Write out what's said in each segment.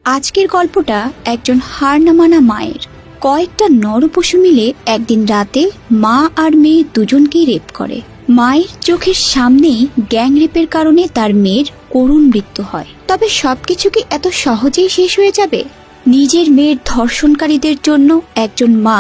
আজকের গল্পটা একজন হার না মানা মায়ের। কয়েকটা নরপশু মিলে একদিন রাতে মা আর মেয়ে দুজনকেই রেপ করে। মায়ের চোখের সামনেই গ্যাং রেপের কারণে তার মেয়ের করুণ মৃত্যু হয়। তবে সবকিছু কি এত সহজেই শেষ হয়ে যাবে? নিজের মেয়ের ধর্ষণকারীদের জন্য একজন মা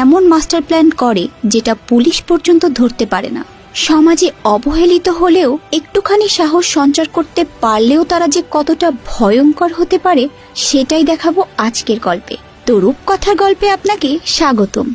এমন মাস্টার প্ল্যান করে যেটা পুলিশ পর্যন্ত ধরতে পারে না। সমাজে অবহেলিত হলেও একটুখানি সাহস সঞ্চার করতে পারলেও তারা যে কতটা ভয়ঙ্কর হতে পারে সেটাই দেখাবো আজকের গল্পে। তো রূপকথার গল্পে আপনাকে স্বাগতম।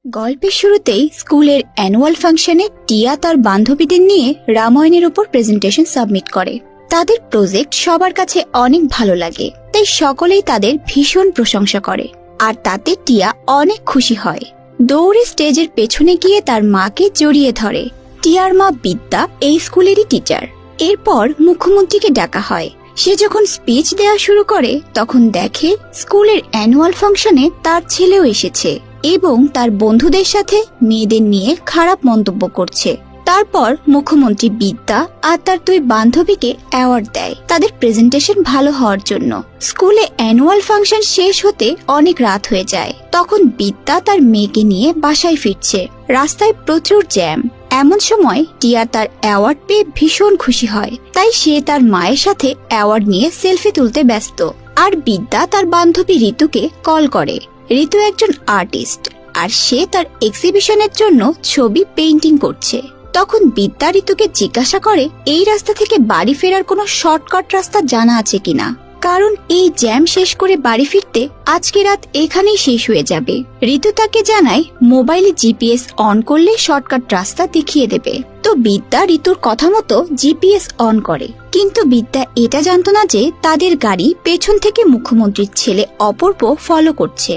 গল্পের শুরুতেই স্কুলের অ্যানুয়াল ফাংশনে টিয়া তার বান্ধবীদের নিয়ে রামায়ণের উপর প্রেজেন্টেশন সাবমিট করে। তাদের প্রজেক্ট সবার কাছে অনেক ভালো লাগে, তাই সকলেই তাদের ভীষণ প্রশংসা করে, আর তাতে টিয়া অনেক খুশি হয়। দৌড়ে স্টেজের পেছনে গিয়ে তার মাকে জড়িয়ে ধরে। টিয়ার মা বিদ্যা এই স্কুলেরই টিচার। এরপর মুখ্যমন্ত্রীকে ডাকা হয়। সে যখন স্পিচ দেওয়া শুরু করে তখন দেখে স্কুলের অ্যানুয়াল ফাংশনে তার ছেলেও এসেছে এবং তার বন্ধুদের সাথে মেয়েদের নিয়ে খারাপ মন্তব্য করছে। তারপর মুখ্যমন্ত্রী বিদ্যা আর তার দুই বান্ধবীকে অ্যাওয়ার্ড দেয় তাদের প্রেজেন্টেশন ভালো হওয়ার জন্য। স্কুলে অ্যানুয়াল ফাংশন শেষ হতে অনেক রাত হয়ে যায়। তখন বিদ্যা তার মেয়েকে নিয়ে বাসায় ফিরছে। রাস্তায় প্রচুর জ্যাম। এমন সময় টিয়া তার অ্যাওয়ার্ড পেয়ে ভীষণ খুশি হয়, তাই সে তার মায়ের সাথে অ্যাওয়ার্ড নিয়ে সেলফি তুলতে ব্যস্ত। আর বিদ্যা তার বান্ধবী ঋতুকে কল করে। ঋতু একজন আর্টিস্ট, আর সে তার এক্সিবিশনের জন্য ছবি পেইন্টিং করছে। তখন বিদ্যা ঋতুকে জিজ্ঞাসা করে এই রাস্তা থেকে বাড়ি ফেরার কোনো শর্টকাট রাস্তা জানা আছে কিনা, কারণ এই জ্যাম শেষ করে বাড়ি ফিরতে আজকে রাত এখানেই শেষ হয়ে যাবে। ঋতু তাকে জানায় মোবাইলে জিপিএস অন করলে শর্টকাট রাস্তা দেখিয়ে দেবে। তো বিদ্যা ঋতুর কথা মতো জিপিএস অন করে, কিন্তু বিদ্যা এটা জানতো না যে তাদের গাড়ি পেছন থেকে মুখ্যমন্ত্রীর ছেলে অপূর্ব ফলো করছে।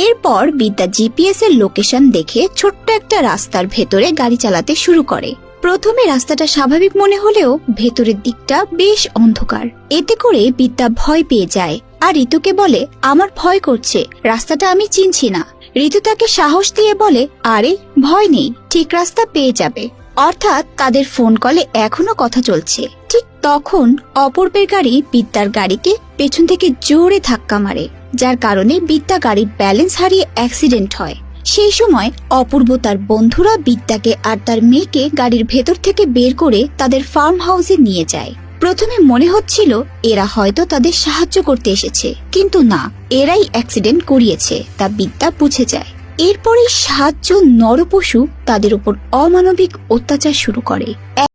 এরপর বিদ্যা জিপিএস এর লোকেশন দেখে ছোট্ট একটা রাস্তার ভেতরে গাড়ি চালাতে শুরু করে। প্রথমে রাস্তাটা স্বাভাবিক মনে হলেও ভেতরের দিকটা বেশ অন্ধকার। এতে করে বিদ্যা ভয় পেয়ে যায় আর ঋতুকে বলে আমার ভয় করছে, রাস্তাটা আমি চিনছি না। ঋতু তাকে সাহস দিয়ে বলে আরে ভয় নেই, ঠিক রাস্তা পেয়ে যাবে। অর্থাৎ তাদের ফোন কলে এখনো কথা চলছে। ঠিক তখন অপূর্বের গাড়ি বিদ্যার গাড়িকে পেছন থেকে জোরে ধাক্কা মারে, যার কারণে বিদ্যা গাড়ির ব্যালেন্স হারিয়ে অ্যাক্সিডেন্ট হয়। সেই সময় অপূর্ব তার বন্ধুরা বিদ্যাকে আর তার মেয়েকে গাড়ির ভেতর থেকে বের করে তাদের ফার্ম হাউসে নিয়ে যায়। প্রথমে মনে হচ্ছিল এরা হয়তো তাদের সাহায্য করতে এসেছে, কিন্তু না, এরাই অ্যাক্সিডেন্ট করিয়েছে তা বিদ্যা বুঝে যায়। এরপরে 7 জন নরপশু তাদের উপর অমানবিক অত্যাচার শুরু করে।